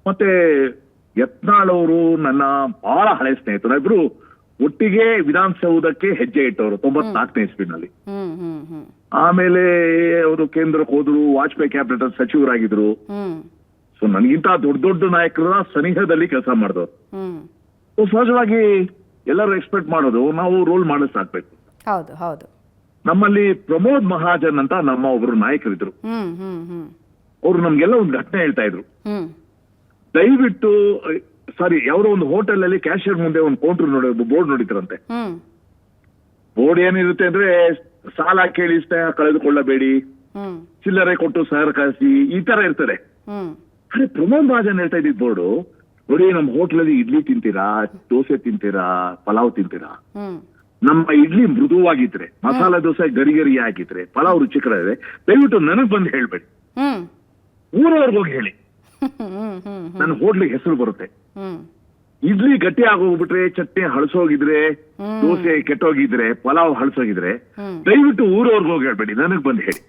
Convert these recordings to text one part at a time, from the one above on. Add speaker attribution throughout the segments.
Speaker 1: ಮತ್ತೆ ಯತ್ನಾಳ್ ಅವರು ನನ್ನ ಬಹಳ ಹಳೆ ಸ್ನೇಹಿತರು. ಇಬ್ರು ಒಟ್ಟಿಗೆ ವಿಧಾನಸೌಧಕ್ಕೆ ಹೆಜ್ಜೆ ಇಟ್ಟವರು 94ನೇ ಇಸ್ವಿನಲ್ಲಿ. ಆಮೇಲೆ ಅವರು ಕೇಂದ್ರಕ್ಕೆ ಹೋದ್ರು, ವಾಜಪೇಯಿ ಕ್ಯಾಬಿನೆಟ್ ಸಚಿವರಾಗಿದ್ರು. ಸೊ ನನಗಿಂತ ದೊಡ್ಡ ದೊಡ್ಡ ನಾಯಕರ ಸನಿಹದಲ್ಲಿ ಕೆಲಸ ಮಾಡಿದವರು. ಸೊ ಸಹಜವಾಗಿ ಎಲ್ಲರೂ ಎಕ್ಸ್ಪೆಕ್ಟ್ ಮಾಡೋದು ನಾವು ರೋಲ್ ಮಾಡಲ್ಸ್ ಆಗ್ಬೇಕು.
Speaker 2: ಹೌದು ಹೌದು.
Speaker 1: ನಮ್ಮಲ್ಲಿ ಪ್ರಮೋದ್ ಮಹಾಜನ್ ಅಂತ ನಮ್ಮ ಒಬ್ರು ನಾಯಕರಿದ್ರು. ಅವರು ನಮ್ಗೆಲ್ಲ ಒಂದು ಘಟನೆ ಹೇಳ್ತಾ ಇದ್ರು. ದಯವಿಟ್ಟು ಯಾವ್ದೋ ಒಂದು ಹೋಟೆಲ್ ಅಲ್ಲಿ ಕ್ಯಾಶಿಯರ್ ಮುಂದೆ ಒಂದು ಕೌಂಟರ್ ಬೋರ್ಡ್ ನೋಡಿದ್ರಂತೆ. ಬೋರ್ಡ್ ಏನಿರುತ್ತೆ ಅಂದ್ರೆ ಸಾಲ ಕೇಳಿ ಕಳೆದುಕೊಳ್ಳಬೇಡಿ, ಚಿಲ್ಲರೆ ಕೊಟ್ಟು ಸಹಕರಿಸಿ, ಈ ತರ ಇರ್ತದೆ. ಅರೆ ಪ್ರಮೋದ್ ಮಹಾಜನ್ ಹೇಳ್ತಾ ಇದ್ದಿದ್ ಬೋರ್ಡು ನೋಡಿ, ನಮ್ ಹೋಟೆಲ್ ಅಲ್ಲಿ ಇಡ್ಲಿ ತಿಂತೀರಾ, ದೋಸೆ ತಿಂತೀರಾ, ಪಲಾವ್ ತಿಂತೀರಾ, ನಮ್ಮ ಇಡ್ಲಿ ಮೃದುವಾಗಿದ್ರೆ, ಮಸಾಲೆ ದೋಸೆ ಗರಿ ಗರಿ ಹಾಕಿದ್ರೆ, ಪಲಾವ್ ರುಚಿಕರ ಇದೆ, ದಯವಿಟ್ಟು ನನಗ್ ಬಂದು ಹೇಳ್ಬೇಡಿ, ಊರವರೆಗೆ ಹೋಗಿ ಹೇಳಿ, ನನ್ನ ಹೋಟ್ಲಿಗೆ ಹೆಸರು ಬರುತ್ತೆ. ಇಡ್ಲಿ ಗಟ್ಟಿ ಆಗೋಗ್ಬಿಟ್ರೆ, ಚಟ್ನಿ ಹಳಸೋಗಿದ್ರೆ, ದೋಸೆ ಕೆಟ್ಟೋಗಿದ್ರೆ, ಪಲಾವ್ ಹಳಸೋಗಿದ್ರೆ, ದಯವಿಟ್ಟು ಊರವರೆಗೆ ಹೋಗಿ ಹೇಳ್ಬೇಡಿ, ನನಗ್ ಬಂದು ಹೇಳಿ,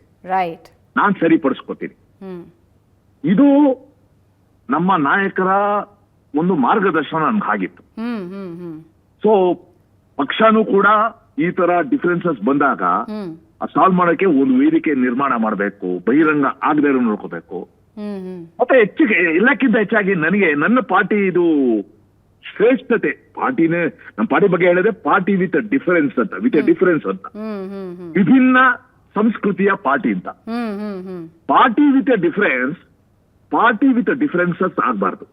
Speaker 1: ನಾನ್ ಸರಿಪಡಿಸ್ಕೊತೀನಿ. ಇದು ನಮ್ಮ ನಾಯಕರ ಒಂದು ಮಾರ್ಗದರ್ಶನ ನನ್ಗಾಗಿತ್ತು. ಸೊ ಪಕ್ಷನೂ ಕೂಡ ಈ ತರ ಡಿಫರೆನ್ಸಸ್ ಬಂದಾಗ ಸಾಲ್ವ್ ಮಾಡಕ್ಕೆ ಒಂದು ವೇದಿಕೆ ನಿರ್ಮಾಣ ಮಾಡಬೇಕು, ಬಹಿರಂಗ ಆಗದೆ ಇರೋ ನೋಡ್ಕೋಬೇಕು. ಮತ್ತೆ ಹೆಚ್ಚಿಗೆ ಎಲ್ಲಕ್ಕಿಂತ ಹೆಚ್ಚಾಗಿ ನನಗೆ ನನ್ನ ಪಾರ್ಟಿ ಇದು ಶ್ರೇಷ್ಠತೆ. ಪಾರ್ಟಿನೇ ನಮ್ಮ ಪಾರ್ಟಿ ಬಗ್ಗೆ ಹೇಳಿದ್ರೆ ಪಾರ್ಟಿ ವಿತ್ ಡಿಫರೆನ್ಸ್ ಅಂತ, ವಿತ್ ಡಿಫರೆನ್ಸ್ ಅಂತ, ವಿಭಿನ್ನ ಸಂಸ್ಕೃತಿಯ ಪಾರ್ಟಿ ಅಂತ. Party with difference, party with differences ಆಗ್ಬಾರ್ದು.